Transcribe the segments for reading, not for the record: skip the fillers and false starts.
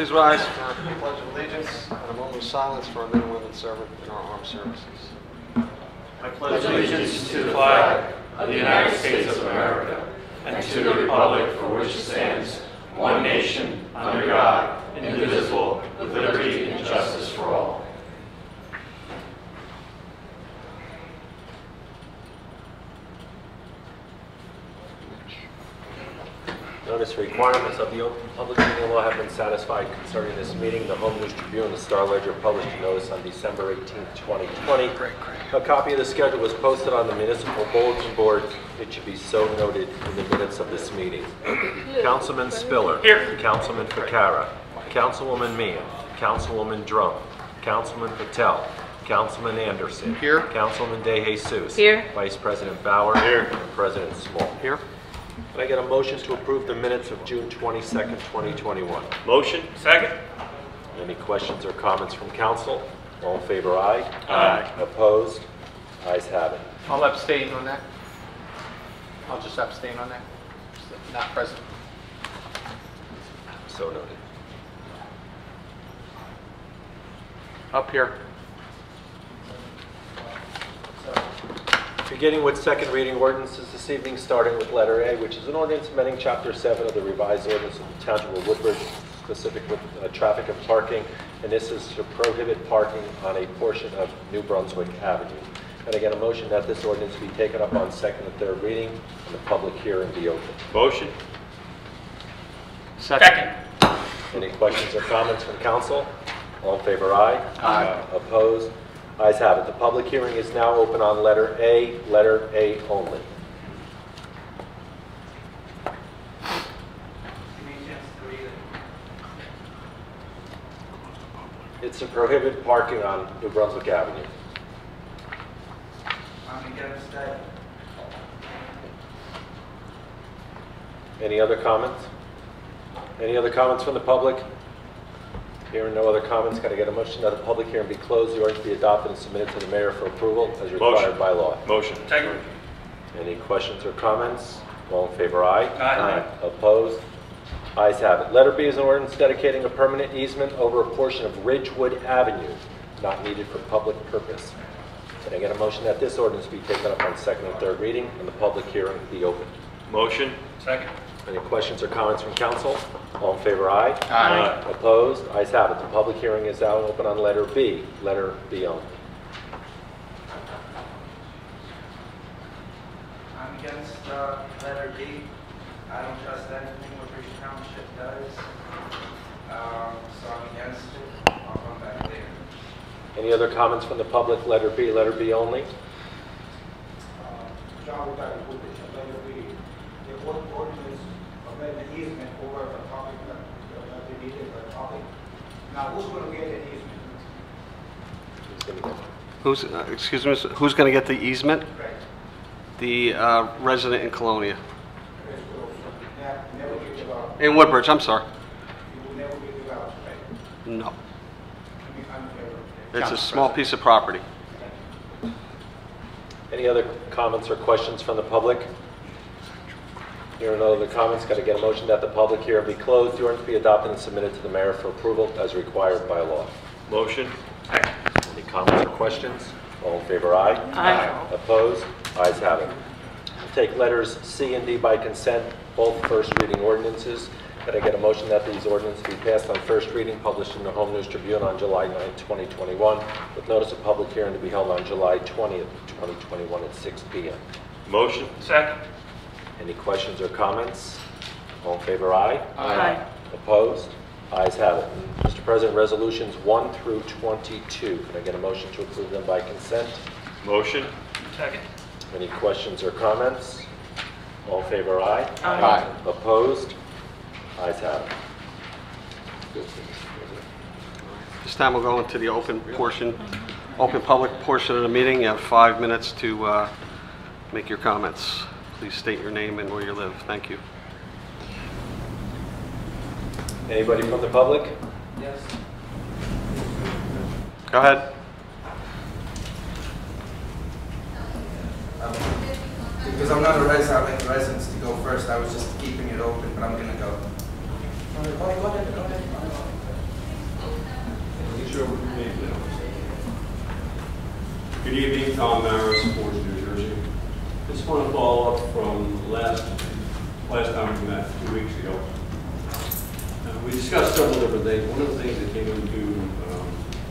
Please rise for our Pledge of Allegiance and a moment of silence for our men and women serving in our armed services. I pledge allegiance to the flag of the United States of America and to the republic for which it stands, one nation, under God, indivisible, with liberty and justice for all. Notice requirements of the Open Public Meeting Law have been satisfied concerning this meeting. The Home News Tribune and the Star Ledger published a notice on December 18, 2020. A copy of the schedule was posted on the municipal bulletin board. It should be so noted in the minutes of this meeting. Councilman Spiller. Here. Councilman Ficara. Councilwoman Meehan. Councilwoman Drum. Councilman Patel. Councilman Anderson. Here. Councilman De Jesus. Here. Vice President Bauer. Here. And President Small. Here. Can I get a motion to approve the minutes of June 22nd, 2021? Motion. Second. Any questions or comments from council? All in favor, aye. Aye. Opposed? Ayes have it. I'll abstain on that. I'll just abstain on that. Not present. So noted. Up here. Beginning with second reading ordinances this evening, starting with letter A, which is an ordinance amending Chapter 7 of the revised ordinance of the Township of Woodbridge, specific with traffic and parking, and this is to prohibit parking on a portion of New Brunswick Avenue. And again, a motion that this ordinance be taken up on second and third reading and the public hearing be open. Motion. Second. Any questions or comments from council? All in favor, aye. Aye. Opposed? Ayes have it. The public hearing is now open on letter A only. It's to prohibit parking on New Brunswick Avenue. I'm against that. Any other comments? Any other comments from the public? Hearing no other comments, can I get a motion that the public hearing be closed, the ordinance be adopted and submitted to the mayor for approval as required by law? Motion. Second. Any questions or comments? All in favor, aye. Aye. Opposed? Ayes have it. Letter B is an ordinance dedicating a permanent easement over a portion of Ridgewood Avenue, not needed for public purpose. Can I get a motion that this ordinance be taken up on second and third reading and the public hearing be opened? Motion. Second. Any questions or comments from council? All in favor, aye. Aye. Opposed? Ayes have it. The public hearing is now open on letter B only. I'm against letter B. I don't trust anything Woodbridge Township does. So I'm against it. I'll come back later. Any other comments from the public? Letter B only. John Woodbridge, letter B. The ordinance of the easement over the topic that they needed for the topic. Now, who's going to get the easement? Who's, excuse me, who's going to get the easement? Right. The resident in Colonia. Never get developed. In Woodbridge, I'm sorry. You will never get developed, right? No. I mean, I'm favorable. It's a small piece of property. Any other comments or questions from the public? Hearing no other comments, got to get a motion that the public hearing be closed, the ordinance be adopted and submitted to the mayor for approval as required by law. Motion. Second. Any comments or questions? All in favor, aye. Aye. Opposed? Ayes have it. We'll take letters C and D by consent, both first reading ordinances. Could I get a motion that these ordinances be passed on first reading, published in the Home News Tribune on July 9, 2021, with notice of public hearing to be held on July 20th, 2021 at 6 p.m. Motion. Second. Any questions or comments? All in favor, aye. Aye. Opposed? Ayes have it. Mr. President, resolutions 1 through 22. Can I get a motion to approve them by consent? Motion. Second. Any questions or comments? All in favor, aye. Aye. Opposed? Ayes have it. This time we'll go into the open public portion of the meeting. You have 5 minutes to make your comments. Please state your name and where you live. Thank you. Anybody from the public? Yes. Go ahead. Because I'm not a resident, I want residents to go first. I was just keeping it open, but I'm going to go. Go ahead. Good evening, Tom Maris, Woodbridge, New Jersey. Just want to follow up from last time we met 2 weeks ago. We discussed several different things. One of the things that came into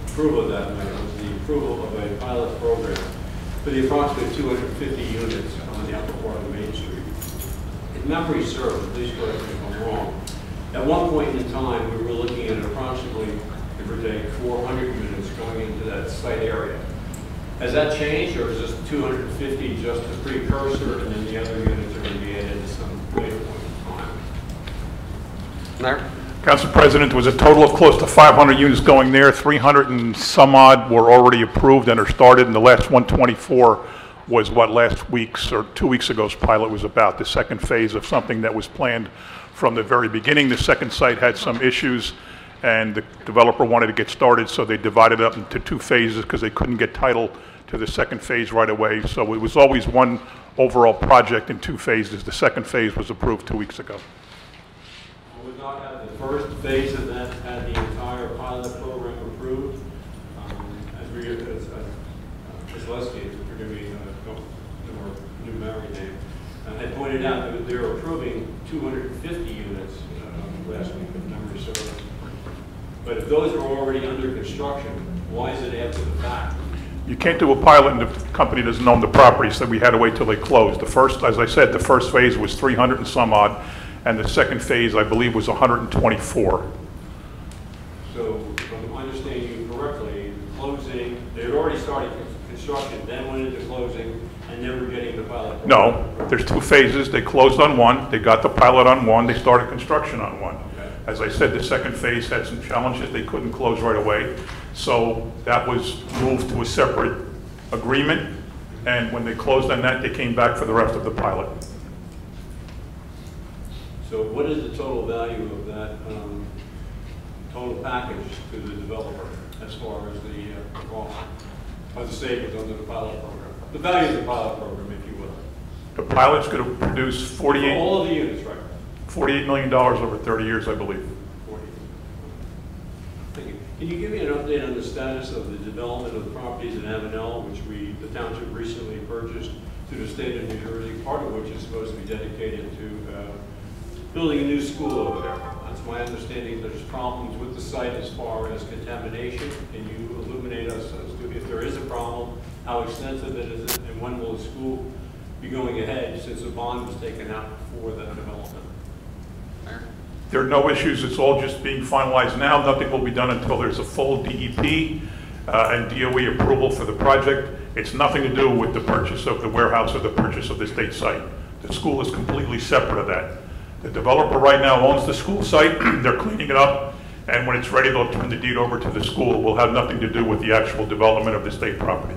approval of that night was the approval of a pilot program for the approximately 250 units on the upper part of Main Street. If memory serves, please correct me if I'm wrong, at one point in time we were looking at approximately, give or take, 400 units going into that site area. Has that changed, or is this 250 just a precursor and then the other units are going to be added at some later point in time? Mayor? Council President, there was a total of close to 500 units going there. 300 and some odd were already approved and are started, and the last 124 was what last week's or 2 weeks ago's pilot was about, the second phase of something that was planned from the very beginning. The second site had some issues, and the developer wanted to get started, so they divided it up into 2 phases because they couldn't get title to the second phase right away. So it was always one overall project in 2 phases. The second phase was approved 2 weeks ago. We would not have the first phase of that had the entire pilot program approved. As Leslie, forgive me, or new married name, had pointed out that they were approving 250 units last week, if memory serves. But if those are already under construction, why is it after the fact? You can't do a pilot and the company doesn't own the property, so we had to wait till they closed. The first, as I said, the first phase was 300 and some odd, and the second phase, I believe, was 124. So, if I'm understanding you correctly, closing, they had already started construction, then went into closing, and then we're getting the pilot. No, there's 2 phases. They closed on one, they got the pilot on one, they started construction on one. Okay. As I said, the second phase had some challenges. They couldn't close right away. So that was moved to a separate agreement. And when they closed on that, they came back for the rest of the pilot. So what is the total value of that total package to the developer as far as the cost of the savings under the pilot program? The value of the pilot program, if you will. The pilot's going to produce For all of the units, right? $48 million over 30 years, I believe. 40. Thank you. Can you give me an update on the status of the development of the properties in M&L, which the township recently purchased through the state of New Jersey, part of which is supposed to be dedicated to building a new school over there? That's my understanding. There's problems with the site as far as contamination. Can you illuminate us as to if there is a problem, how extensive it is, and when will the school be going ahead since a bond was taken out for that development? There are no issues. It's all just being finalized now. Nothing will be done until there's a full DEP and DOE approval for the project. It's nothing to do with the purchase of the warehouse or the purchase of the state site. The school is completely separate of that. The developer right now owns the school site. They're cleaning it up, and when it's ready, they'll turn the deed over to the school. It will have nothing to do with the actual development of the state property.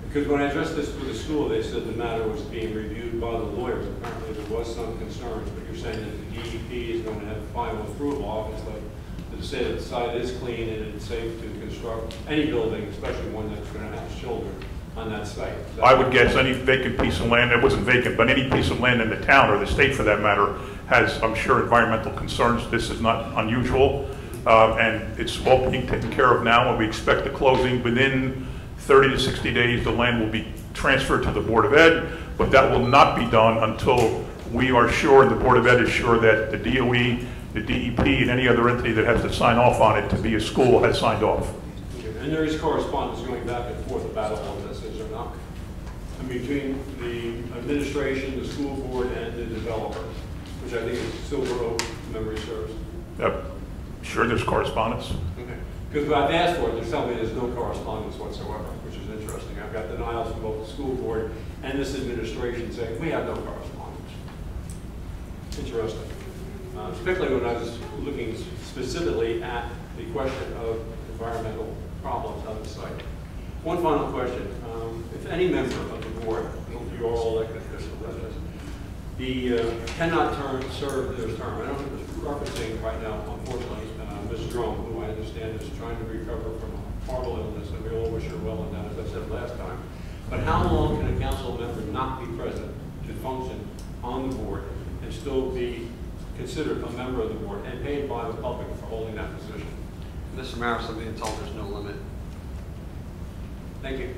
Because when I addressed this with the school, they said the matter was being reviewed by the lawyers. Apparently there was some concerns, but you're saying that the DEP is going to have final approval, obviously, to say that the site is clean and it's safe to construct any building, especially one that's going to have children on that site. I would guess any vacant piece of land, it wasn't vacant, but any piece of land in the town or the state for that matter has, I'm sure, environmental concerns. This is not unusual, and it's all being taken care of now, and we expect the closing within 30 to 60 days. The land will be transferred to the Board of Ed, but that will not be done until we are sure, and the Board of Ed is sure, that the DOE, the DEP, and any other entity that has to sign off on it to be a school has signed off. And there is correspondence going back and forth about all of this, is there not? Between the administration, the school board, and the developer, which I think is Silver Oak, memory serves. Yep. Sure, there's correspondence. Okay. Because what I've asked for it, they're telling me there's no correspondence whatsoever, which is interesting. I've got denials from both the school board and this administration saying we have no correspondence. Interesting. Particularly when I was looking specifically at the question of environmental problems on the site. One final question. If any member of the board, you're all elected officials, cannot serve their term. I don't know if it's referencing right now, unfortunately, Ms. Drum, who I understand is trying to recover from a horrible illness, and we all wish her well in that, as I said last time. But how long can a council member not be present to function on the board and still be considered a member of the board and paid by the public for holding that position? Mr. Maris, I'm being told there's no limit. Thank you.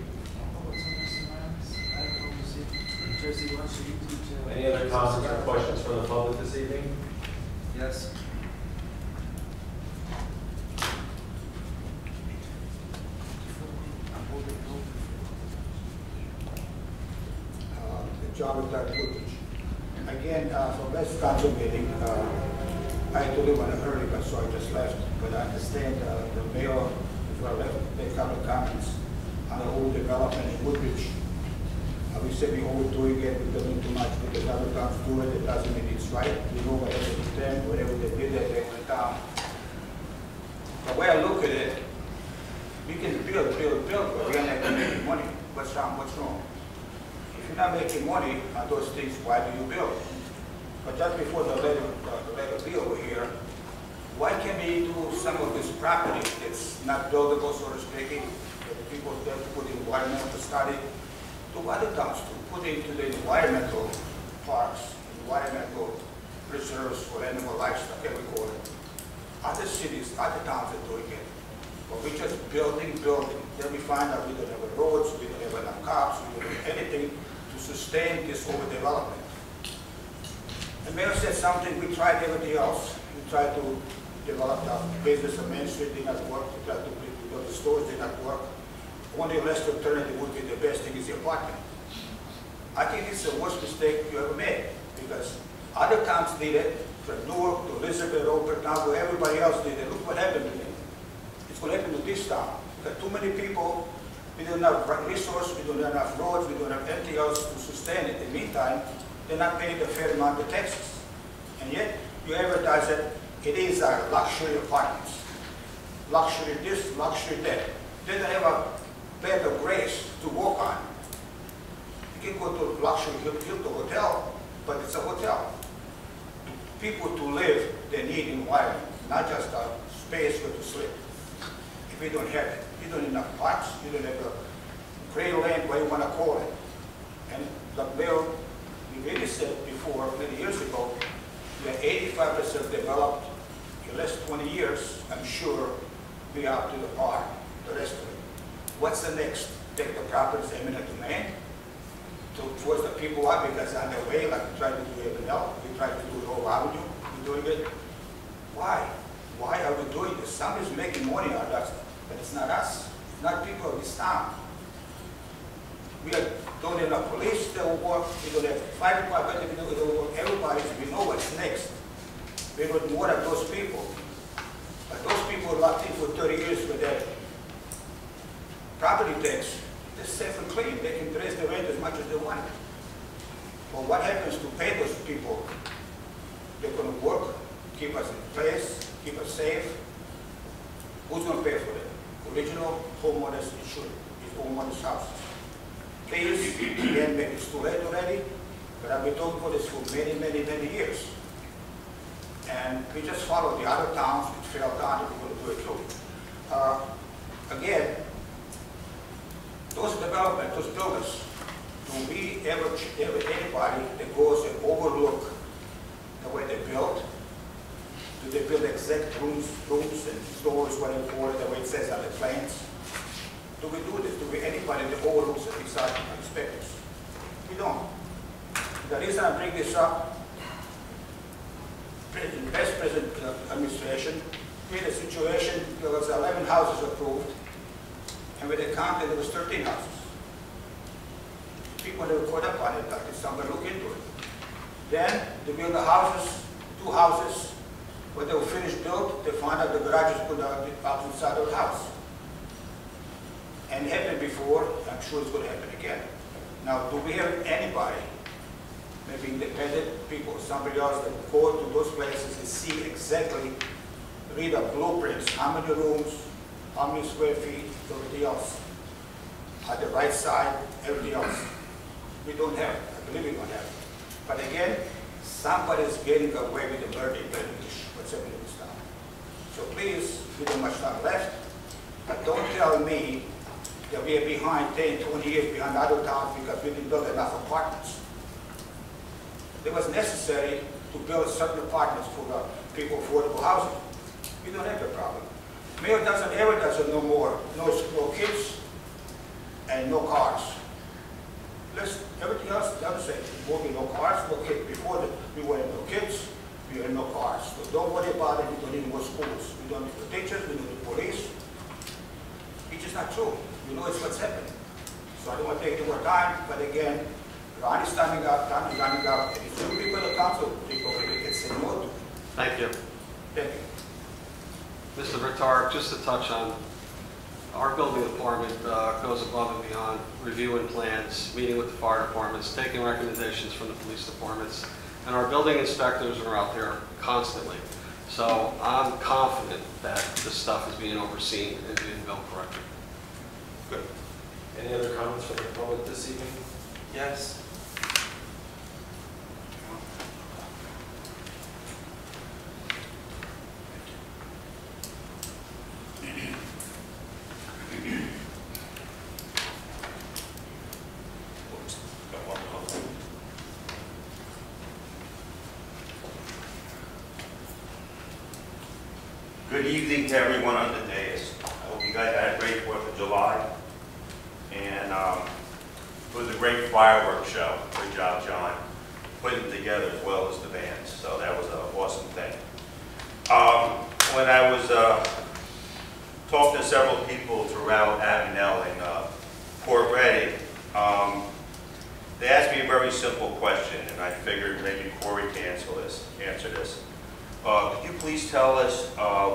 Any other comments or questions from the public this evening? Yes. John retired Woodbridge. Again, for last council meeting, I told him on a hurry, but so I just left. But I understand the mayor, before I left, made a couple of comments on the whole development in Woodbridge. We said we overdoing it, we're doing too much because other towns do it, it doesn't mean it's right. We know whatever they did, whatever they did, they went down. The way I look at it, we can build, but we are not making money. What's wrong? What's wrong? If you're not making money on those things, why do you build? But just before the letter B over here, why can't we do some of this property that's not buildable, so to speak, that the people that put environmental study, to other towns to put into the environmental parks, environmental preserves for animal livestock, whatever we call it. Other cities, other towns are doing it. But we're just building. Then we find out we don't have roads, we don't have enough cops, we don't have anything to sustain this overdevelopment. The mayor said something, we tried everything else. We tried to develop our business on Main Street, did not work. We tried to build the stores, did not work. Only last alternative would be the best thing is the apartment. I think it's the worst mistake you ever made because other towns did it, from Newark to Elizabeth, Oakland, now where everybody else did it. Look what happened to them. It's going to happen to this town. We got too many people, we don't have resources, we don't have enough roads, we don't have anything else to sustain it. In the meantime, they're not paying the fair amount of taxes. And yet, you advertise that it is our luxury apartments. Luxury this, luxury that. They don't have a bed of grace to walk on. You can go to luxury Hilton hotel, but it's a hotel. People to live, they need environment, not just a space where to sleep. If you don't have it, you don't have enough parks, you don't have a gray land, what you want to call it. And the mayor, we really said before, many years ago, we are 85% developed. In the last 20 years, I'm sure we are to the par, the rest of it. What's the next? Take the properties eminent domain to force the people out because on their way, like we tried to do everything else, we tried to do the whole avenue, we're doing it. Why? Why are we doing this? Somebody's making money out of us, but it's not us. It's not people of this town. We don't have enough police that will work, we don't have fire department, we don't work, everybody, we know what's next. We would more of those people. But those people are locked in for 30 years with their property tax. They're safe and clean. They can raise the rent as much as they want. But what happens to pay those people? They're going to work, keep us in place, keep us safe. Who's going to pay for it? Original homeowners insurance, homeowners' houses. Please, again, maybe it's too late already, but I've been talking for this for many, many, many years. And we just follow the other towns which fell down, and we're going to do it too. Again, those development, those builders, do we ever anybody that goes and overlook the way they built? Do they build exact rooms and stores, whatever you call it, the way it says on the plans? Do we do this? Do we anybody that overlooks it besides inspectors? We don't. The reason I bring this up, in Vice President administration, we had a situation, there was 11 houses approved, and when they counted, there was 13 houses. People never caught up on it, but somebody look into it. Then they built the houses, 2 houses. When they were finished built, they found out the garages put out the outside of the house. And it happened before, I'm sure it's going to happen again. Now, do we have anybody, maybe independent people, somebody else that go to those places and see exactly, read the blueprints, how many rooms, how many square feet, everything else, at the right side, everything else. We don't have it. I believe we don't have it. But again, somebody's getting away with the learning what's happening in this town. So please, we don't have much time left, but don't tell me that we are behind 10, 20 years behind other towns because we didn't build enough apartments. It was necessary to build certain apartments for the people affordable housing. We don't have that problem. Mayor doesn't ever doesn't no more, no kids and no cars. Everything else doesn't say, moving no cars, no kids. Before we were no kids, we had no cars. So don't worry about it, we don't need more schools. We don't need the teachers, we don't need the police. It's just not true. You know it's what's happening. So I don't want to take any more time, but again, Ron is standing up, Tom is standing up, and it's two people in the council, people really can say no to. Thank you. Thank you. Mr. Vittar, just to touch on, our building department goes above and beyond, reviewing plans, meeting with the fire departments, taking recommendations from the police departments, and our building inspectors are out there constantly. So I'm confident that this stuff is being overseen and being built correctly. Good. Any other comments from the public this evening? Yes. Oops, got one comment. Good evening to everyone on the dais. I hope you guys had a great 4th of July. And it was a great fireworks show. Good job, John, putting it together as well as the bands. So that was an awesome thing. When I was talking to several people throughout Avenel and Port Reading, they asked me a very simple question, and I figured maybe Corey can answer this. Could you please tell us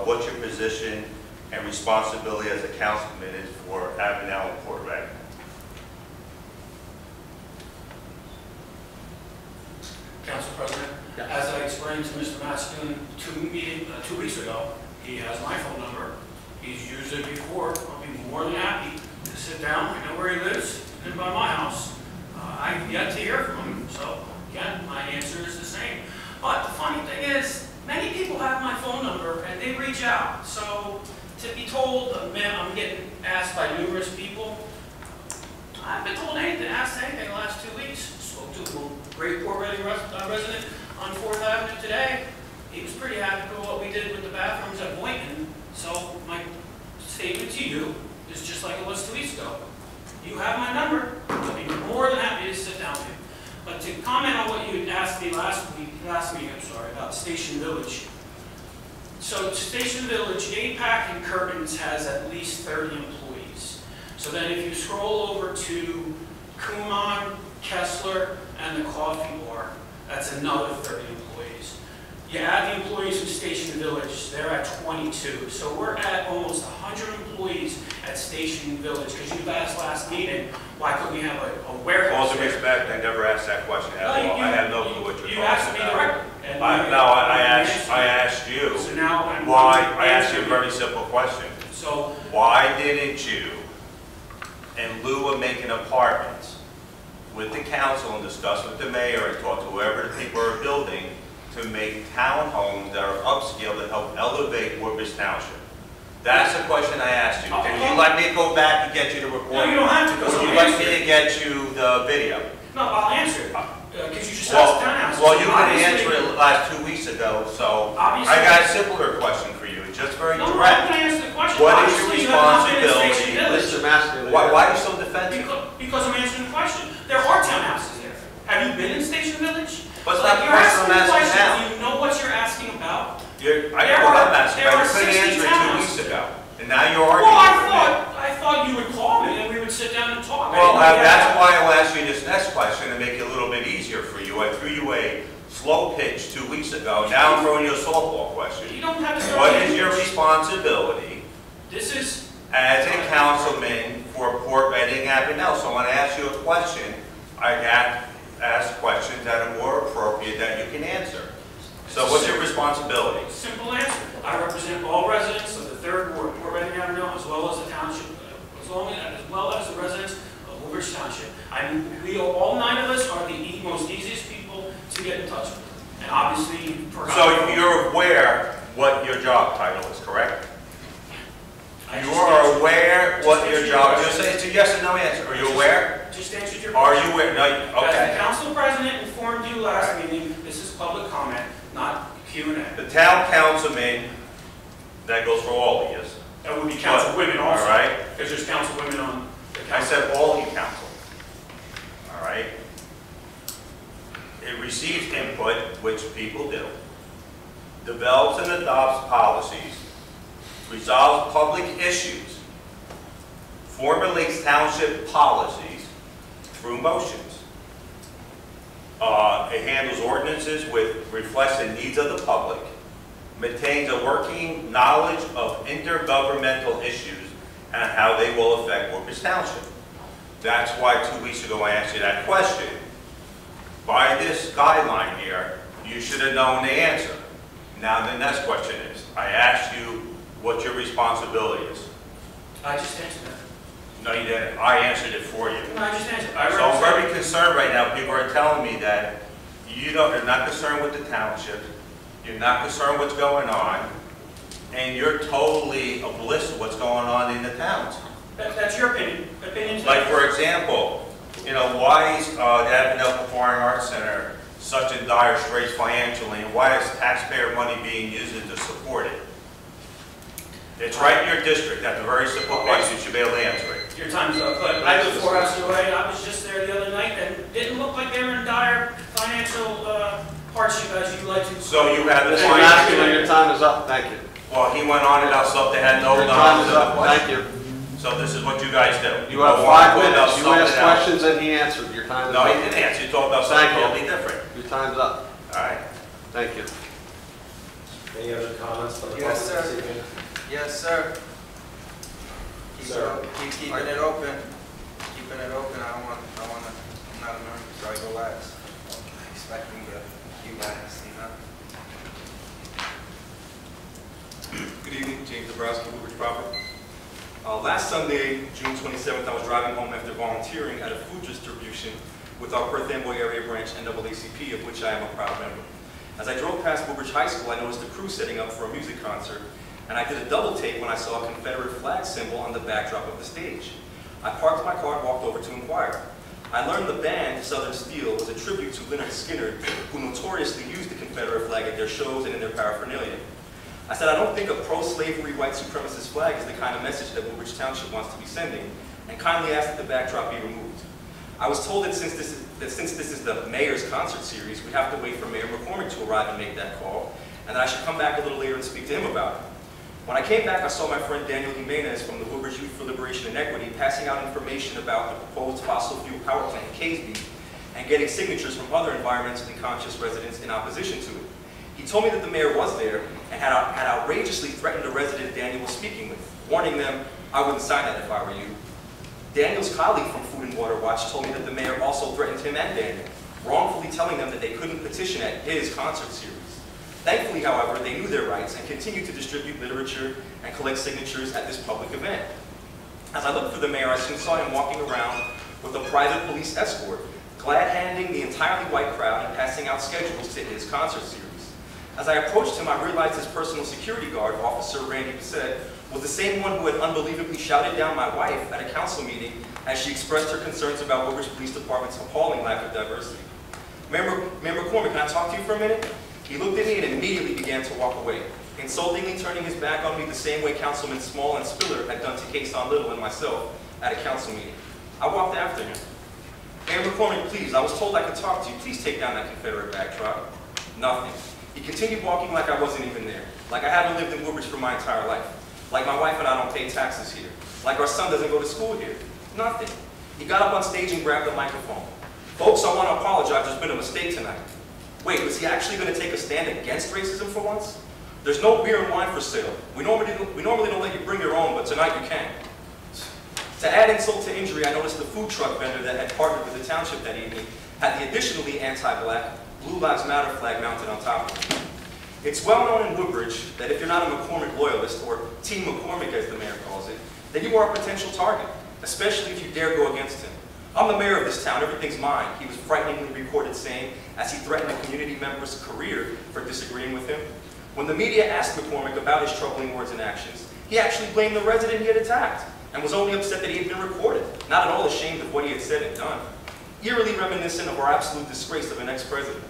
what your position and responsibility as a councilman is for Avenel and Port Reading? Council President, as I explained to Mr. Mastoon 2 weeks ago, he has my phone number. He's used it before. I'll be more than happy to sit down. I know where he lives, and by my house. I've yet to hear from him, so again, my answer is the same. But the funny thing is, many people have my phone number and they reach out. So to be told, I'm getting asked by numerous people, I haven't been told anything, asked anything the last 2 weeks. Spoke to a great Port Reading resident on 4th Avenue today. He was pretty happy with what we did with the bathrooms at Boynton. So my statement to you is just like it was 2 weeks ago. You have my number. I'll be more than happy to sit down with you. But to comment on what you had asked me last meeting, about Station Village. So Station Village, APAC and Curtains has at least 30 employees. So then if you scroll over to Kumon, Kessler, and the Coffee Bar, that's another 30 employees. You add the employees from Station Village, they're at 22. So we're at almost 100 employees at Station Village, because you've asked last meeting, why couldn't we have a warehouse? All due respect, I never asked that question at all. I have no clue what you're talking about. You asked me directly. I asked you. So now I asked you a very simple question. So why didn't you, in lieu of making apartments, with the council and discuss with the mayor and talk to whoever the people are building, to make townhomes that are upscale to help elevate Woodbridge Township? That's the question I asked you. Would you like me to go back and get you the report? No, you don't have to. Would you like me to get you the video? No, I'll answer it. Because you just asked townhouses. Well, you couldn't answer it last 2 weeks ago, so Obviously. I got a simpler question for you. It's just very No, I'm direct. going to answer the question. What is your Obviously, you have not been in responsibility? Station Village. Mr. Master. Why are you so defensive? Because I'm answering the question. There are townhouses there. Have you been in Station Village? What's Like, that you're question I'm asking asking questions. now? You know what you're asking about. I know what I'm asking, but you couldn't answer it 2 weeks ago. And now you're Well, arguing with me. I thought you would call me and we would sit down and talk. Well, I didn't know that's that. why I'll ask you this next question to make it a little bit easier for you. I threw you a slow pitch 2 weeks ago. Now I'm throwing you a softball question. You don't have to start What with is your me. responsibility This is... as a councilman for Port Reading Avenel? So when I ask you a question, I got ask questions that are more appropriate that you can answer. So what's your responsibility? Simple answer. I represent all residents of the 3rd Ward, Port Reading Avenue, as well as the township, as well as the residents of Woodbridge Township. All 9 of us are the most easiest people to get in touch with. And obviously, So you're aware what your job title is, correct? You are aware what your job is. Just say it's a yes or no answer. Are you aware? Just answered your Are question. you aware? No, As okay. the council president informed you last meeting, this is public comment, not Q&A. The town councilman, that goes for all of you, be councilwomen also. All right? Because there's councilwomen on the council. I said all you council. All right? It receives input, which people do, develops and adopts policies, resolves public issues, formulates township policies through motions. It handles ordinances which reflects the needs of the public, maintains a working knowledge of intergovernmental issues and how they will affect Woodbridge Township. That's why 2 weeks ago I asked you that question. By this guideline here, you should have known the answer. Now the next question is, I asked you what your responsibility is. I just answered that. No, you didn't. I answered it for you. No, I just answered. So I'm very concerned right now. People are telling me that you're not concerned with the township, you're not concerned what's going on, and you're totally oblivious to what's going on in the towns. That's your opinion. Opinions. Like, for example, you know, why is the Avenel Performing Arts Center such in dire straits financially, and why is taxpayer money being used to support it? It's right in your district. That's a very simple question. You should be able to answer it. Your time's up. But I live 4 houses away. I was just there the other night, and it didn't look like they were in dire financial hardship, as you like to. So you have the Mr. Masculine, your time is up. Thank you. Well, he went on about stuff that had no Your time is up. knowledge. Thank you. So this is what you guys do. You have go on 5 about minutes. You something asked else. questions and he answered. Your time is No, up. he didn't answer. You talked about something Thank you. totally different. Your time's up. All right. Thank you. Any other comments from the Yes, public sir. this evening? Yes, sir. Sir. Keep keeping it open. Keeping it open. I'm not a member, so I go last. Expecting you guys, you know. Good evening, James Dabrowski, Woodbridge proper. Last Sunday, June 27th, I was driving home after volunteering at a food distribution with our Perth Amboy Area Branch NAACP, of which I am a proud member. As I drove past Woodbridge High School, I noticed a crew setting up for a music concert, and I did a double take when I saw a Confederate flag symbol on the backdrop of the stage. I parked my car and walked over to inquire. I learned the band, Southern Steel, was a tribute to Leonard Skinner, who notoriously used the Confederate flag at their shows and in their paraphernalia. I said, I don't think a pro-slavery white supremacist flag is the kind of message that Woodbridge Township wants to be sending, and kindly asked that the backdrop be removed. I was told that since this is the mayor's concert series, we have to wait for Mayor McCormac to arrive and make that call, and that I should come back a little later and speak to him about it. When I came back, I saw my friend Daniel Jimenez from the Woodbridge Youth for Liberation and Equity passing out information about the proposed fossil fuel power plant in Caseby and getting signatures from other environmentally conscious residents in opposition to it. He told me that the mayor was there and had outrageously threatened a resident Daniel was speaking with, warning them, I wouldn't sign that if I were you. Daniel's colleague from Food and Water Watch told me that the mayor also threatened him and Daniel, wrongfully telling them that they couldn't petition at his concert series. Thankfully, however, they knew their rights and continued to distribute literature and collect signatures at this public event. As I looked for the mayor, I soon saw him walking around with a private police escort, glad-handing the entirely white crowd and passing out schedules to his concert series. As I approached him, I realized his personal security guard, Officer Randy Bissett, was the same one who had unbelievably shouted down my wife at a council meeting as she expressed her concerns about Woodbridge Police Department's appalling lack of diversity. Mayor McCormac, can I talk to you for a minute? He looked at me and immediately began to walk away, insultingly turning his back on me the same way Councilman Small and Spiller had done to Kason Little and myself at a council meeting. I walked after him. Mayor McCormac, please, I was told I could talk to you. Please take down that Confederate backdrop. Nothing. He continued walking like I wasn't even there, like I haven't lived in Woodbridge for my entire life, like my wife and I don't pay taxes here, like our son doesn't go to school here. Nothing. He got up on stage and grabbed the microphone. Folks, I want to apologize. There's been a mistake tonight. Wait, was he actually going to take a stand against racism for once? There's no beer and wine for sale. We normally don't let you bring your own, but tonight you can. To add insult to injury, I noticed the food truck vendor that had partnered with the township that evening had the additionally anti-black Blue Lives Matter flag mounted on top of it. It's well known in Woodbridge that if you're not a McCormac loyalist, or Team McCormac as the mayor calls it, then you are a potential target, especially if you dare go against him. I'm the mayor of this town, everything's mine, he was frighteningly recorded saying as he threatened a community member's career for disagreeing with him. When the media asked McCormac about his troubling words and actions, he actually blamed the resident he had attacked and was only upset that he had been recorded, not at all ashamed of what he had said and done. Eerily reminiscent of our absolute disgrace of an ex-president.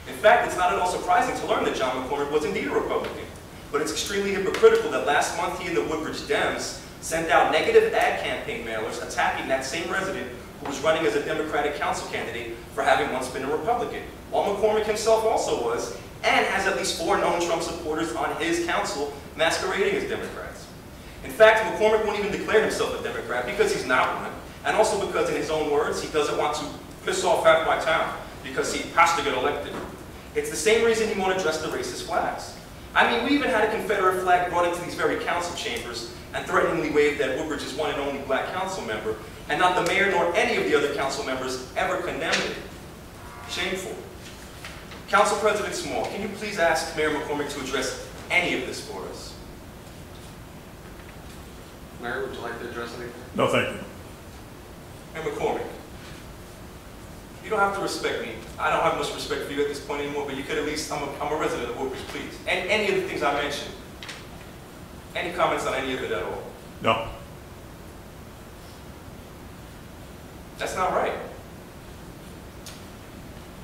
In fact, it's not at all surprising to learn that John McCormac was indeed a Republican. but it's extremely hypocritical that last month he and the Woodbridge Dems sent out negative ad campaign mailers attacking that same resident who was running as a Democratic council candidate for having once been a Republican, while McCormac himself also was, and has at least 4 known Trump supporters on his council masquerading as Democrats. In fact, McCormac won't even declare himself a Democrat because he's not one, and also because, in his own words, he doesn't want to piss off half my town because he has to get elected. It's the same reason he won't address the racist flags. I mean, we even had a Confederate flag brought into these very council chambers and threateningly waved at Woodbridge's one and only black council member, and not the mayor nor any of the other council members ever condemned it. Shameful. Council President Small, can you please ask Mayor McCormac to address any of this for us? Mayor, would you like to address anything? No, thank you. Mayor McCormac, you don't have to respect me. I don't have much respect for you at this point anymore, but you could at least, I'm a resident of Woodbridge, please. And any of the things I mentioned. Any comments on any of it at all? No. That's not right.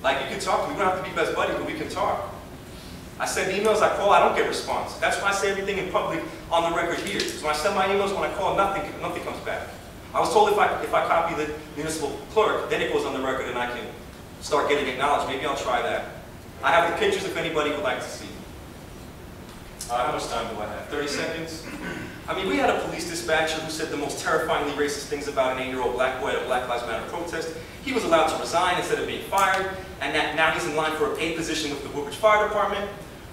Like, you can talk to me. We don't have to be best buddies, but we can talk. I send emails, I call, I don't get response. That's why I say everything in public on the record here. So when I send my emails, when I call, nothing comes back. I was told if I copy the municipal clerk, then it goes on the record and I can start getting acknowledged. Maybe I'll try that. I have the pictures if anybody would like to see. How much time do I have? 30 seconds? I mean, we had a police dispatcher who said the most terrifyingly racist things about an 8-year-old black boy at a Black Lives Matter protest. He was allowed to resign instead of being fired, and now he's in line for a paid position with the Woodbridge Fire Department.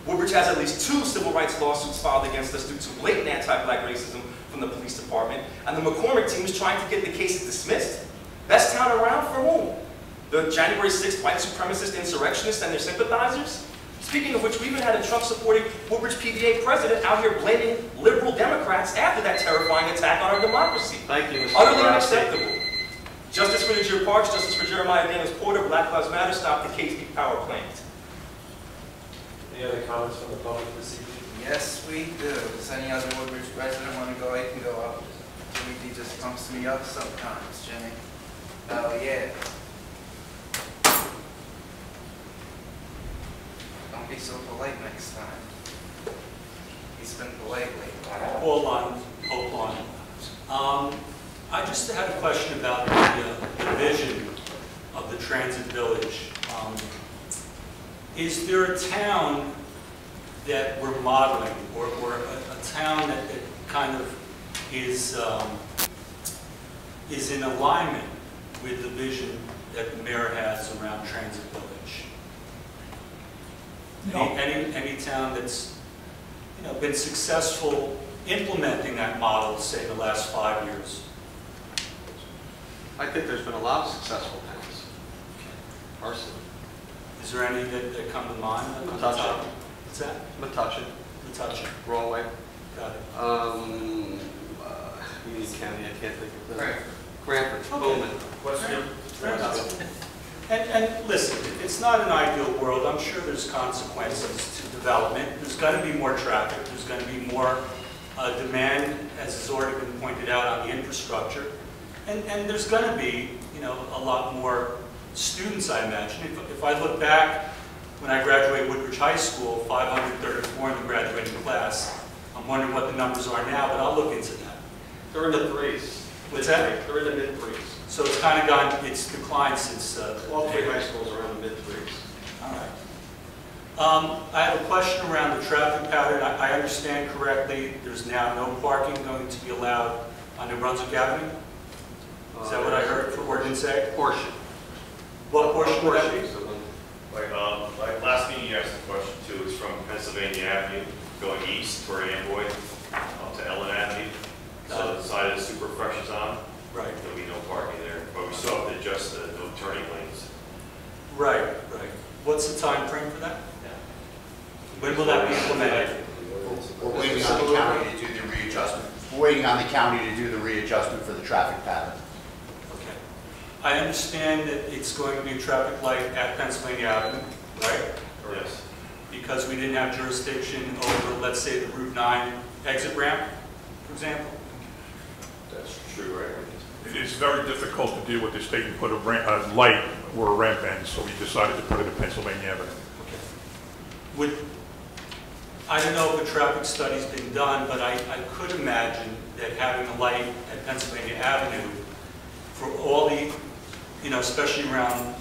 Woodbridge has at least 2 civil rights lawsuits filed against us due to blatant anti-black racism from the police department, and the McCormac team is trying to get the cases dismissed. Best town around for whom? The January 6th white supremacist insurrectionists and their sympathizers? Speaking of which, we even had a Trump-supporting Woodbridge PVA president out here blaming liberal Democrats after that terrifying attack on our democracy. Thank you, Mr. Utterly Borowski. unacceptable. Justice for the Deer Parks, justice for Jeremiah Daniels Porter, Black Lives Matter, stop the KSP power plant. Any other comments from the public this evening? Yes, we do. Does any other Woodbridge resident want to go? He can go up. He just pumps me up sometimes, Jimmy. Oh, yeah. Don't be so polite next time. He's been polite lately. Paul on Hope Lawn. I just had a question about the vision of the transit village. Is there a town that we're modeling, or a town that kind of is in alignment with the vision that the mayor has around transit village? No. Any town that's been successful implementing that model, say, in the last 5 years? I think there's been a lot of successful towns. Personally. Is there any that come to mind? Metuchen. What's that? Metuchen. Metuchen. Rawway. Got it. Union County, I can't think of the... Right. Cranford. Okay. Bowman. Westfield. And listen, it's not an ideal world. I'm sure there's consequences to development. There's going to be more traffic. There's going to be more demand, as has already been pointed out, on the infrastructure. And there's going to be, a lot more students, I imagine. If I look back, when I graduated Woodbridge High School, 534 in the graduating class. I'm wondering what the numbers are now, but I'll look into that. They're in the threes. What's that? They're in the mid-threes. So it's kind of gone, it's declined since... All 3 high schools are in the mid-threes. All right. I have a question around the traffic pattern. I understand correctly, there's now no parking going to be allowed on New Brunswick Avenue? Is that what I heard for ordinance A? Portion. What portion would that be? is the one. Like last meeting you asked the question too, it's from Pennsylvania Avenue going east toward Amboy up to Ellen Avenue. So the side of the super fresh is on. Right. There'll be no parking there, but we still have to adjust the turning lanes. Right. What's the time frame for that? When will that be implemented? We're waiting on the county to do the readjustment. We're waiting on the county to do the readjustment for the traffic pattern. Okay. I understand that it's going to be a traffic light at Pennsylvania Avenue, right? Yes. Because we didn't have jurisdiction over, let's say, the Route 9 exit ramp, for example? That's true, right? It is very difficult to deal with the state and put a light where a ramp ends, so we decided to put it at Pennsylvania Avenue. Okay. I don't know if a traffic study's been done, but I could imagine that having a light at Pennsylvania Avenue for all the, especially around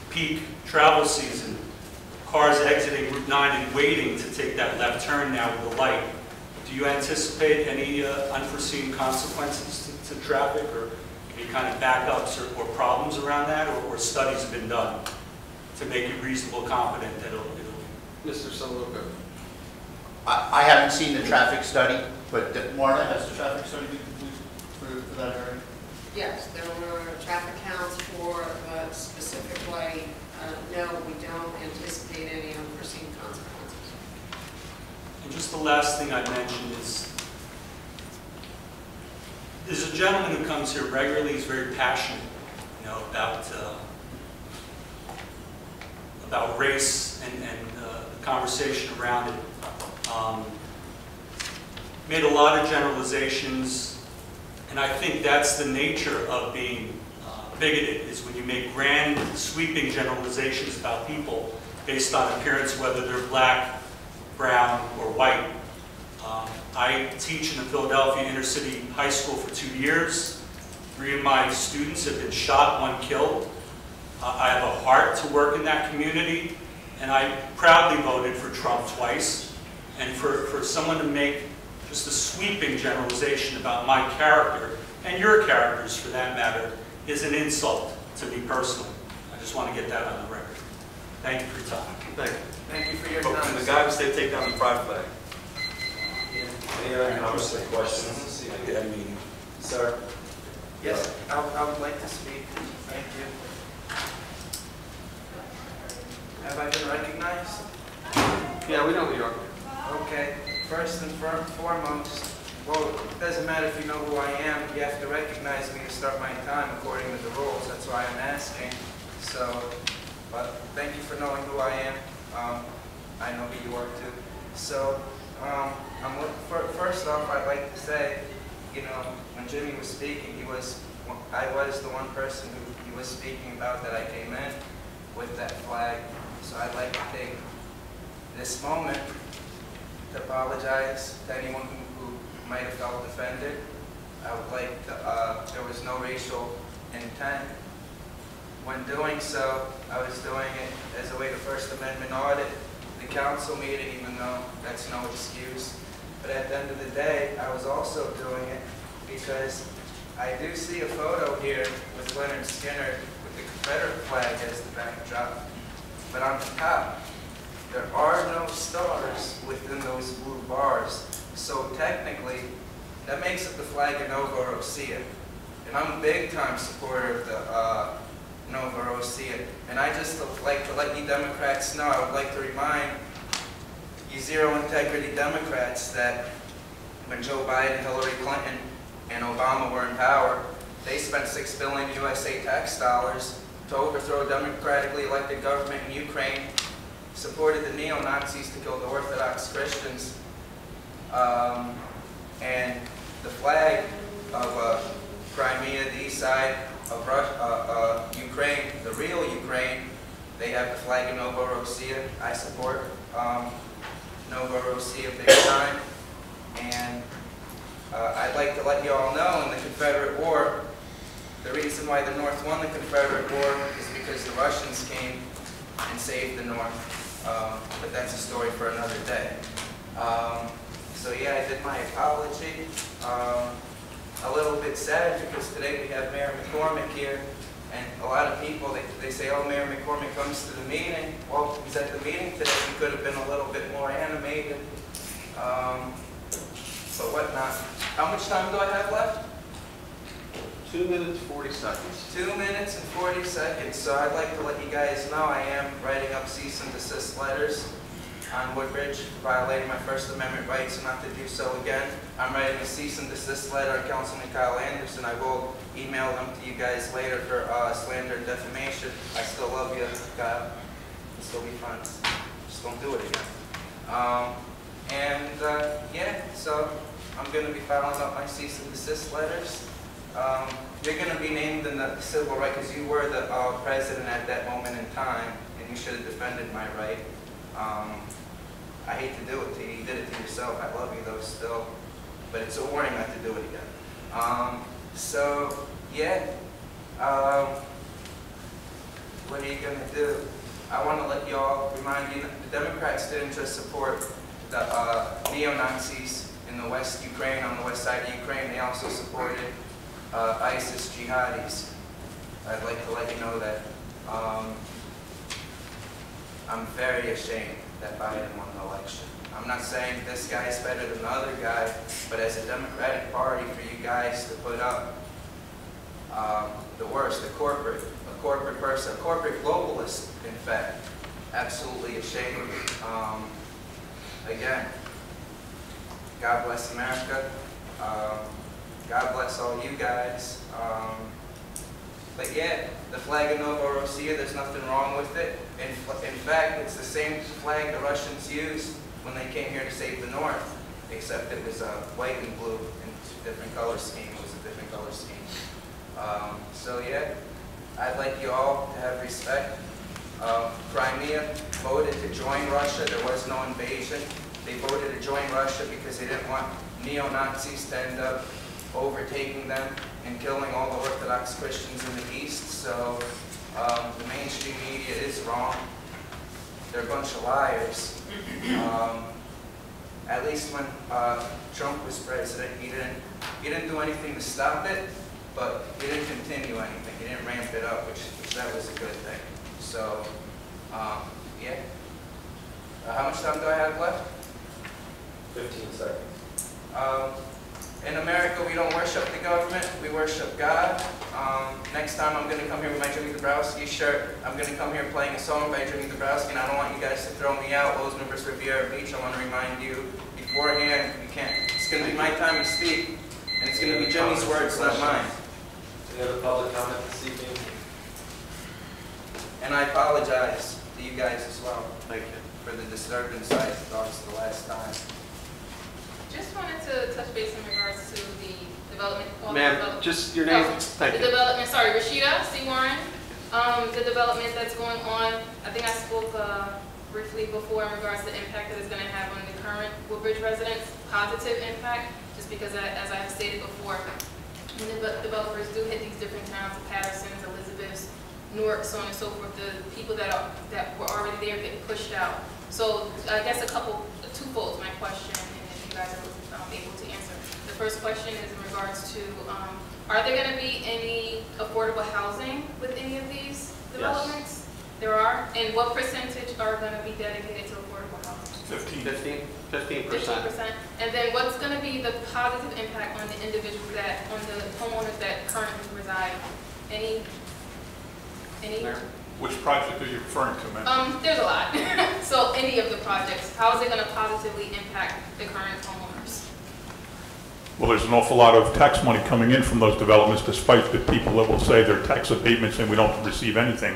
peak travel season, cars exiting Route 9 and waiting to take that left turn now with the light. Do you anticipate any unforeseen consequences to traffic or any kind of backups or problems around that, or studies have been done to make you reasonable confident that it'll Mr. CIMILLUCA. I haven't seen the traffic study, but Marla, has the traffic study been completed for that area? Yes, there were traffic counts for a specific light. No, we don't anticipate any unforeseen consequences. And just the last thing I'd mention is, there's a gentleman who comes here regularly. He's very passionate, about race and the conversation around it. Made a lot of generalizations, and I think that's the nature of being bigoted, is when you make grand, sweeping generalizations about people based on appearance, whether they're black, brown, or white. I teach in the Philadelphia Inner City High School for 2 years. 3 of my students have been shot, 1 killed. I have a heart to work in that community, and I proudly voted for Trump twice. And for someone to make just a sweeping generalization about my character, and your characters for that matter, is an insult to me personally. I just want to get that on the record. Thank you for your time. Thank you. Thank you for your Can time. the guy who said take down the pride flag? Any other comments or questions? Sir? Yes, I would like to speak. Thank you. Have I been recognized? Yeah, we know who you are. Okay, first and foremost, well, it doesn't matter if you know who I am, you have to recognize me to start my time according to the rules. That's why I'm asking. So, but thank you for knowing who I am. I know who you are too. So, first off, I'd like to say, when Jimmy was speaking, I was the one person who he was speaking about that I came in with that flag. So I'd like to take this moment to apologize to anyone who might have felt offended. I would like to, there was no racial intent. When doing so, I was doing it as a way to First Amendment audit the council meeting, even though that's no excuse. But at the end of the day, I was also doing it because I do see a photo here with Leonard Skinner with the Confederate flag as the backdrop. But on the top, there are no stars within those blue bars. So technically, that makes it the flag of Nova Scotia. And I'm a big-time supporter of the Nova Scotia. And I just like to let you Democrats know, I would like to remind you zero-integrity Democrats that when Joe Biden, Hillary Clinton, and Obama were in power, they spent $6 billion USA tax dollars to overthrow democratically elected government in Ukraine, supported the neo-Nazis to kill the Orthodox Christians, and the flag of Crimea, the east side of Ukraine, the real Ukraine, they have the flag of Nova Scotia. I support Nova Scotia big time, and I'd like to let you all know in the Confederate War, the reason why the North won the Confederate War is because the Russians came and saved the North. But that's a story for another day. So yeah, I did my apology. A little bit sad because today we have Mayor McCormac here, and a lot of people, they say, oh, Mayor McCormac comes to the meeting. Well, he's at the meeting today. He could have been a little bit more animated. But whatnot. How much time do I have left? 2 minutes, 40 seconds. 2 minutes and 40 seconds. So I'd like to let you guys know I am writing up cease and desist letters on Woodbridge, violating my First Amendment rights not to do so again. I'm writing a cease and desist letter to Councilman Kyle Anderson. I will email them to you guys later for slander and defamation. I still love you, Kyle. We'll still be friends. Just don't do it again. Yeah, so I'm going to be filing up my cease and desist letters. You're going to be named in the civil right because you were the president at that moment in time, and you should have defended my right. I hate to do it to you. You did it to yourself. I love you though still, but it's a warning not to do it again. So yeah, what are you gonna do? I want to let y'all remind you that the Democrats didn't just support the neo-Nazis in the West Ukraine, on the west side of Ukraine. They also supported ISIS jihadis. I'd like to let you know that I'm very ashamed that Biden won the election. I'm not saying this guy is better than the other guy, but as a Democratic Party, for you guys to put up the worst, a corporate person, a corporate globalist, in fact, absolutely ashamed. Again, God bless America. God bless all you guys. But yeah, the flag of Novorossiya, there's nothing wrong with it. In fact, it's the same flag the Russians used when they came here to save the North, except it was white and blue and different color scheme. It was a different color scheme. So yeah, I'd like you all to have respect. Crimea voted to join Russia. There was no invasion. They voted to join Russia because they didn't want neo-Nazis to end up overtaking them and killing all the Orthodox Christians in the East. So the mainstream media is wrong. They're a bunch of liars. At least when Trump was president, he didn't do anything to stop it, but he didn't continue anything. He didn't ramp it up, which that was a good thing. So, yeah. How much time do I have left? 15 seconds. In America, we don't worship the government, we worship God. Next time I'm going to come here with my Jimmy Dabrowski shirt. I'm going to come here playing a song by Jimmy Dabrowski, and I don't want you guys to throw me out. Bozeman vs. Riviera Beach, I want to remind you beforehand, you can't. It's going to be my time to speak, and it's going to be Jimmy's words, not mine. Any other public comment this evening? And I apologize to you guys as well. Thank you. For the disturbance I caused the last time. Just wanted to touch base in regards to the development. Ma'am, just your name. Thank you. The development, sorry, Rashida C. Warren. The development that's going on, I think I spoke briefly before in regards to the impact that it's going to have on the current Woodbridge residents, positive impact, just because as I have stated before, when the developers do hit these different towns, Pattersons, Elizabeths, Newark, so on and so forth, the people that were already there get pushed out. So I guess twofold my question, and if you guys are able to answer. The first question is in regards to, are there going to be any affordable housing with any of these developments? Yes. There are? And what percentage are going to be dedicated to affordable housing? 15%. 15%. And then what's going to be the positive impact on the individuals on the homeowners that currently reside? Any? Which project are you referring to, ma'am? There's a lot. So any of the projects, how is it going to positively impact the current homeowners? Well, there's an awful lot of tax money coming in from those developments, despite the people that will say they're tax abatements and we don't receive anything.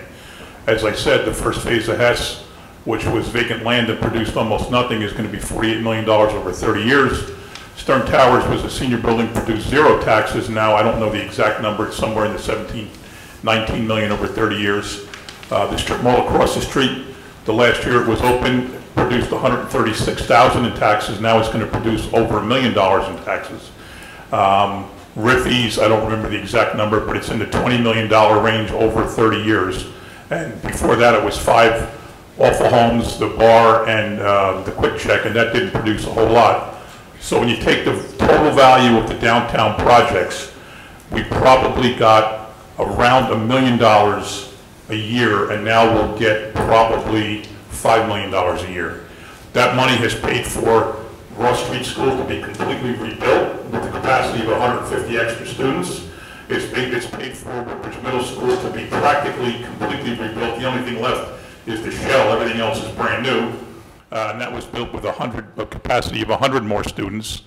As I said, the first phase of Hess, which was vacant land that produced almost nothing, is going to be $48 million over 30 years. Stern Towers was a senior building, produced zero taxes. Now, I don't know the exact number. It's somewhere in the 19 million over 30 years. The strip mall across the street, the last year it was open, produced $136,000 in taxes. Now it's going to produce over $1 million in taxes. Riffies, I don't remember the exact number, but it's in the $20 million range over 30 years. And before that it was 5 awful homes, the bar, and the Quick Check, and that didn't produce a whole lot. So when you take the total value of the downtown projects, we probably got around $1 million a year, and now we'll get probably $5 million a year. That money has paid for Ross Street School to be completely rebuilt with the capacity of 150 extra students. It's paid for Woodbridge Middle School to be practically completely rebuilt. The only thing left is the shell. Everything else is brand new. And that was built with a capacity of 100 more students.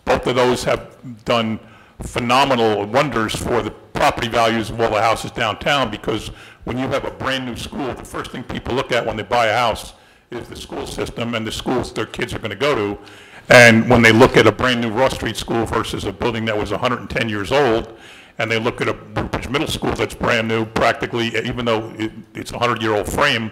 Both of those have done phenomenal wonders for the property values of all the houses downtown, because when you have a brand new school, the first thing people look at when they buy a house is the school system and the schools their kids are going to go to. And when they look at a brand new Ross Street school versus a building that was 110 years old, and they look at a Woodbridge Middle School that's brand new, practically, even though it's a 100-year-old frame,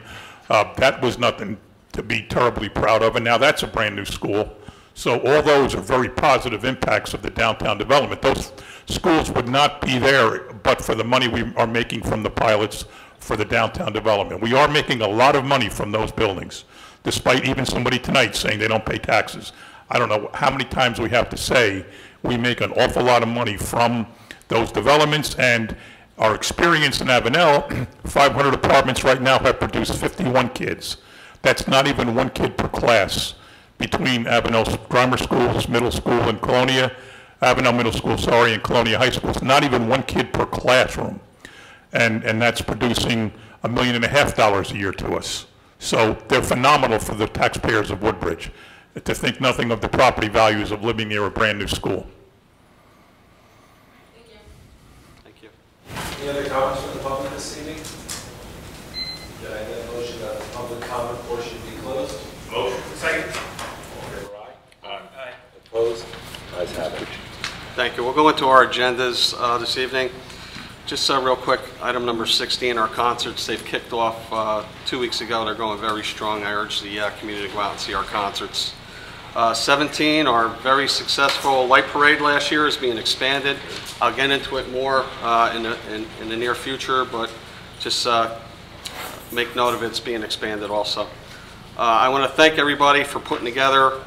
that was nothing to be terribly proud of, and now that's a brand new school. So all those are very positive impacts of the downtown development. Those schools would not be there but for the money we are making from the pilots for the downtown development. We are making a lot of money from those buildings, despite even somebody tonight saying they don't pay taxes. I don't know how many times we have to say we make an awful lot of money from those developments, and our experience in Avenel, 500 apartments right now have produced 51 kids. That's not even one kid per class between Avenel's grammar schools, middle school, and Colonia, Avenel Middle School, sorry, and Colonia High School. It's not even one kid per classroom. And that's producing $1.5 million a year to us. So they're phenomenal for the taxpayers of Woodbridge, to think nothing of the property values of living near a brand new school. Thank you. Any other comments from the public this evening? Did I get a motion that the public comment portion be closed? Motion. Second. All in favor, aye? Aye. Opposed? Ayes have it. Thank you. We'll go into our agendas this evening. Just real quick, item number 16, our concerts. They've kicked off 2 weeks ago. They're going very strong. I urge the community to go out and see our concerts. 17, our very successful light parade last year is being expanded. I'll get into it more in the near future, but just make note of it's being expanded also. I want to thank everybody for putting together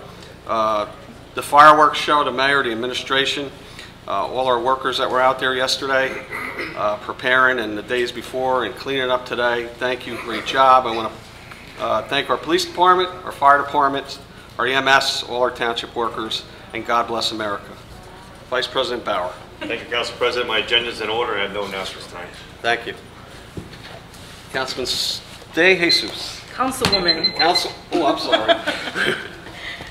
the fireworks show, the mayor, the administration, all our workers that were out there yesterday preparing, and the days before, and cleaning up today. Thank you, great job. I want to thank our police department, our fire department, our EMS, all our township workers, and God bless America. Vice President Bauer. Thank you, Council President. My agenda is in order. I have no announcements tonight. Thank you. Councilman De Jesus. Councilwoman. I'm sorry.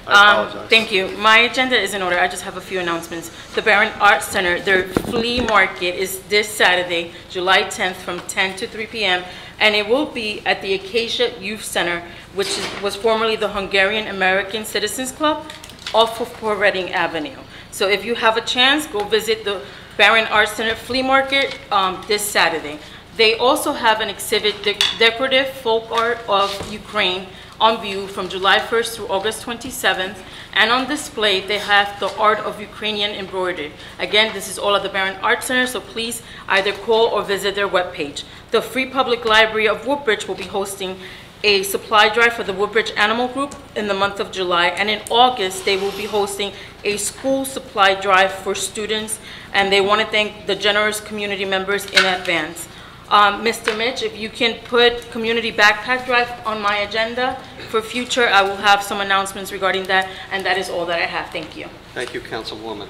I apologize. Thank you. My agenda is in order. I just have a few announcements. The Barron Arts Center, their flea market is this Saturday, July 10th from 10 to 3 p.m. And it will be at the Acacia Youth Center, which was formerly the Hungarian American Citizens Club, off of Port Reading Avenue. So if you have a chance, go visit the Barron Arts Center flea market this Saturday. They also have an exhibit, decorative folk art of Ukraine, on view from July 1st through August 27th. And on display, they have the art of Ukrainian embroidery. Again, this is all at the Barron Arts Center, so please either call or visit their webpage. The Free Public Library of Woodbridge will be hosting a supply drive for the Woodbridge Animal Group in the month of July. And in August, they will be hosting a school supply drive for students. And they want to thank the generous community members in advance. Mr. Mitch, if you can put community backpack drive on my agenda for future, I will have some announcements regarding that, and that is all that I have. Thank you. Thank you, Councilwoman.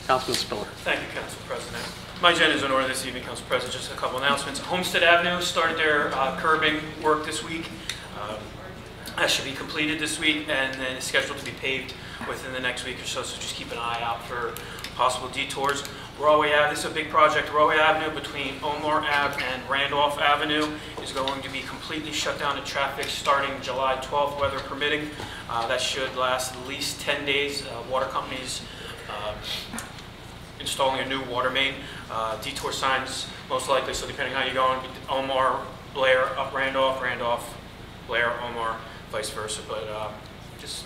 Councilman Spiller. Thank you, Council President. My agenda is in order this evening, Council President. Just a couple announcements. Homestead Avenue started their curbing work this week. That should be completed this week, and then it's scheduled to be paved within the next week or so, so just keep an eye out for possible detours. Rawway Ave, this is a big project. Rawway Avenue between Omar Ave and Randolph Avenue is going to be completely shut down to traffic starting July 12th, weather permitting. That should last at least 10 days. Water companies installing a new water main. Detour signs, most likely, so depending on how you're going, Omar, Blair, up Randolph, Randolph, Blair, Omar, vice versa. But just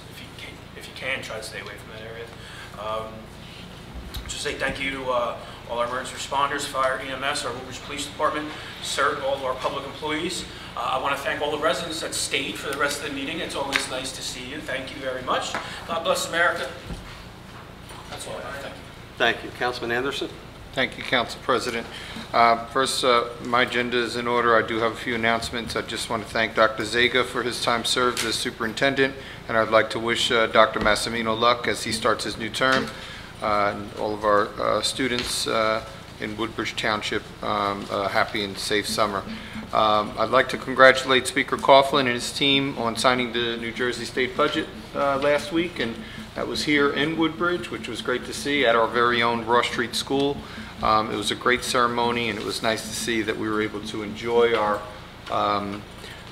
if you can, try to stay away from that area. Just say thank you to all our emergency responders, fire, EMS, our Woodbridge Police Department, CERT, all of our public employees. I want to thank all the residents that stayed for the rest of the meeting. It's always nice to see you. Thank you very much. God bless America. That's all I have. Thank you. Thank you. Councilman Anderson. Thank you, Council President. First, my agenda is in order. I do have a few announcements. I just want to thank Dr. Zaga for his time served as superintendent, and I'd like to wish Dr. Massimino luck as he starts his new term. And all of our students in Woodbridge Township a happy and safe summer. I'd like to congratulate Speaker Coughlin and his team on signing the New Jersey state budget last week, and that was here in Woodbridge, which was great to see at our very own Ross Street School. It was a great ceremony, and it was nice to see that we were able to enjoy our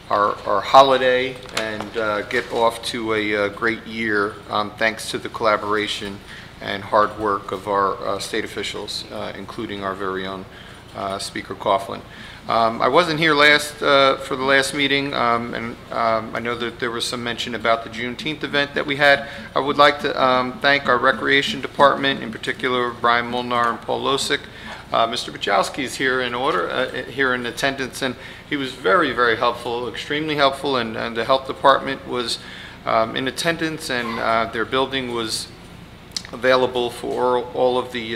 holiday and get off to a great year thanks to the collaboration and hard work of our state officials, including our very own Speaker Coughlin. I wasn't here for the last meeting, and I know that there was some mention about the Juneteenth event that we had. I would like to thank our Recreation Department, in particular Brian Molnar and Paul Losick. Mr. Bajowski is here here in attendance, and he was very, very helpful, extremely helpful, and the Health Department was in attendance, and their building was available for all of the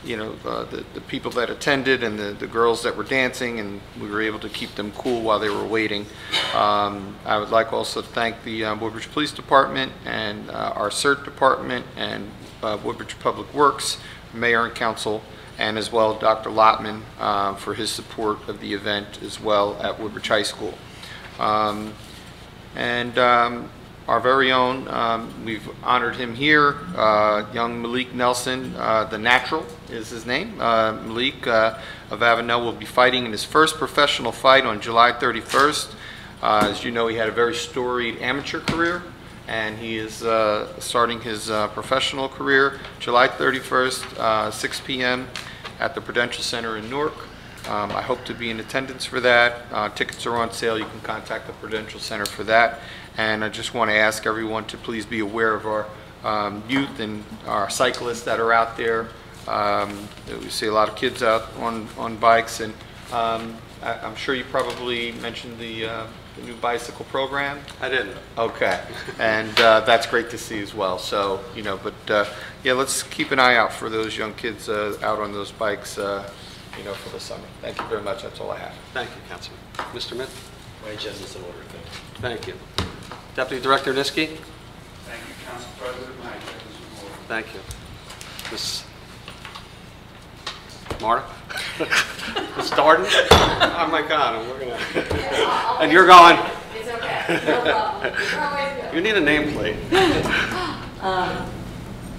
the people that attended and the girls that were dancing, and we were able to keep them cool while they were waiting. I would like also to thank the Woodbridge Police Department and our CERT Department and Woodbridge Public Works, Mayor and Council, and as well Dr. Lotman for his support of the event as well at Woodbridge High School. Our very own, we've honored him here, young Malik Nelson, the Natural is his name. Malik of Avenel will be fighting in his first professional fight on July 31st. As you know, he had a very storied amateur career, and he is starting his professional career July 31st, 6 p.m. at the Prudential Center in Newark. I hope to be in attendance for that. Tickets are on sale. You can contact the Prudential Center for that. And I just want to ask everyone to please be aware of our youth and our cyclists that are out there. We see a lot of kids out on bikes, and I'm sure you probably mentioned the new bicycle program. I didn't. Okay, and that's great to see as well. So, yeah, let's keep an eye out for those young kids out on those bikes, for the summer. Thank you very much. That's all I have. Thank you, Councilman. Mr. Mitt? My agenda's in order. Thank you. Deputy Director Niski? Thank you, Council President. My agenda's in order. Thank you. Ms. Marta? Ms. Darden? Oh my God, we're gonna. And you're going. It's okay. No problem. You're always good. You need a nameplate.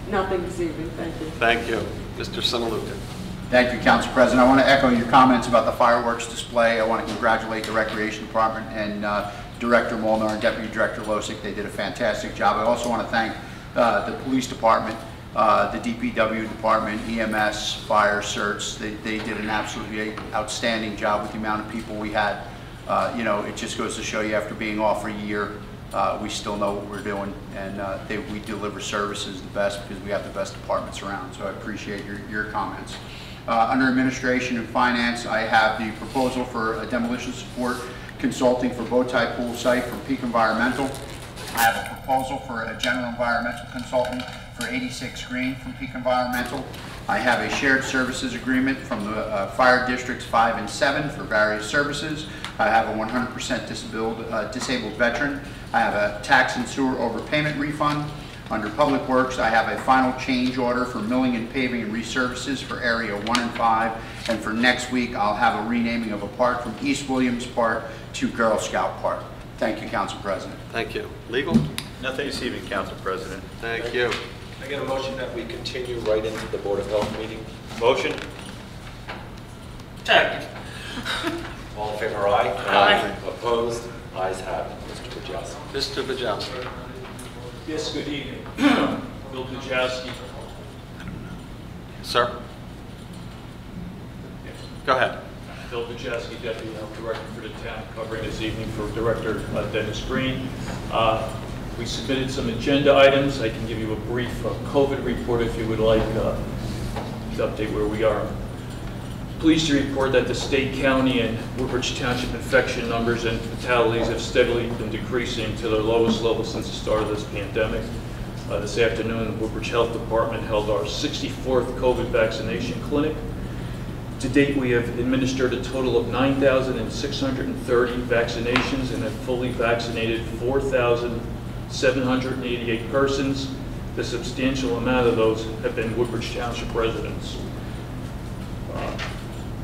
Nothing this evening. Thank you. Thank you. Mr. CIMILLUCA. Thank you, Council President. I want to echo your comments about the fireworks display. I want to congratulate the Recreation Department and Director Molnar and Deputy Director Losick. They did a fantastic job. I also want to thank the Police Department, the DPW Department, EMS, Fire, CERTs. They did an absolutely outstanding job with the amount of people we had. It just goes to show you, after being off for a year, we still know what we're doing, and we deliver services the best because we have the best departments around. So I appreciate your comments. Under Administration and Finance, I have the proposal for a demolition support consulting for Bowtie Pool site from Peak Environmental. I have a proposal for a general environmental consultant for 86 Green from Peak Environmental. I have a shared services agreement from the Fire Districts 5 and 7 for various services. I have a 100% disabled veteran. I have a tax and sewer overpayment refund. Under Public Works, I have a final change order for milling and paving and resurfaces for Area 1 and 5. And for next week, I'll have a renaming of a park from East Williams Park to Girl Scout Park. Thank you, Council President. Thank you. Legal? Nothing this evening, Council President. Thank you. I get a motion that we continue right into the Board of Health meeting. Motion? Second. All in favor, aye? Aye. Opposed? Ayes have it. Mr. Bajowski. Mr. Bajowski. Yes, good evening. Bill Bajowski. Sir? Go ahead. Bill Bajowski, Deputy Health Director for the town, covering this evening for Director Dennis Green. We submitted some agenda items. I can give you a brief COVID report if you would like to update where we are. Pleased to report that the state, county, and Woodbridge Township infection numbers and fatalities have steadily been decreasing to their lowest level since the start of this pandemic. This afternoon, the Woodbridge Health Department held our 64th COVID vaccination clinic. To date, we have administered a total of 9,630 vaccinations and have fully vaccinated 4,788 persons. The substantial amount of those have been Woodbridge Township residents.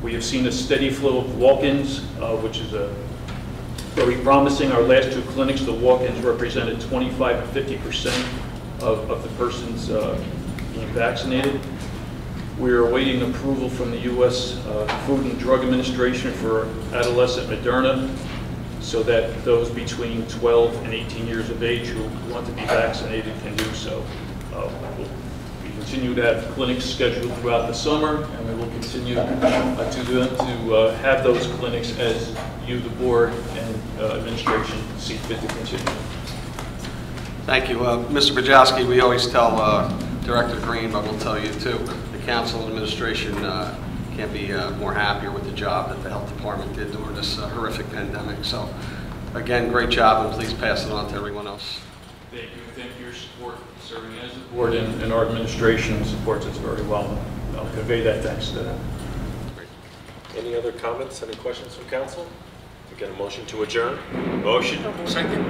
We have seen a steady flow of walk-ins, which is very promising. Our last two clinics, the walk-ins represented 25 and 50% of the persons being vaccinated. We are awaiting approval from the U.S. Food and Drug Administration for adolescent Moderna, so that those between 12 and 18 years of age who want to be vaccinated can do so. We can continue to have clinics scheduled throughout the summer, and we will continue to have those clinics as you, the board, and administration see fit to continue. Thank you. Mr. Bajowski, we always tell Director Green, but we'll tell you too, the council and administration can't be more happier with the job that the health department did during this horrific pandemic. So, again, great job, and please pass it on to everyone else. Thank you. Thank you for your support serving as a board, and our administration supports us very well. I'll convey that thanks to them. Any other comments, any questions from council? We get a motion to adjourn? Motion. Second.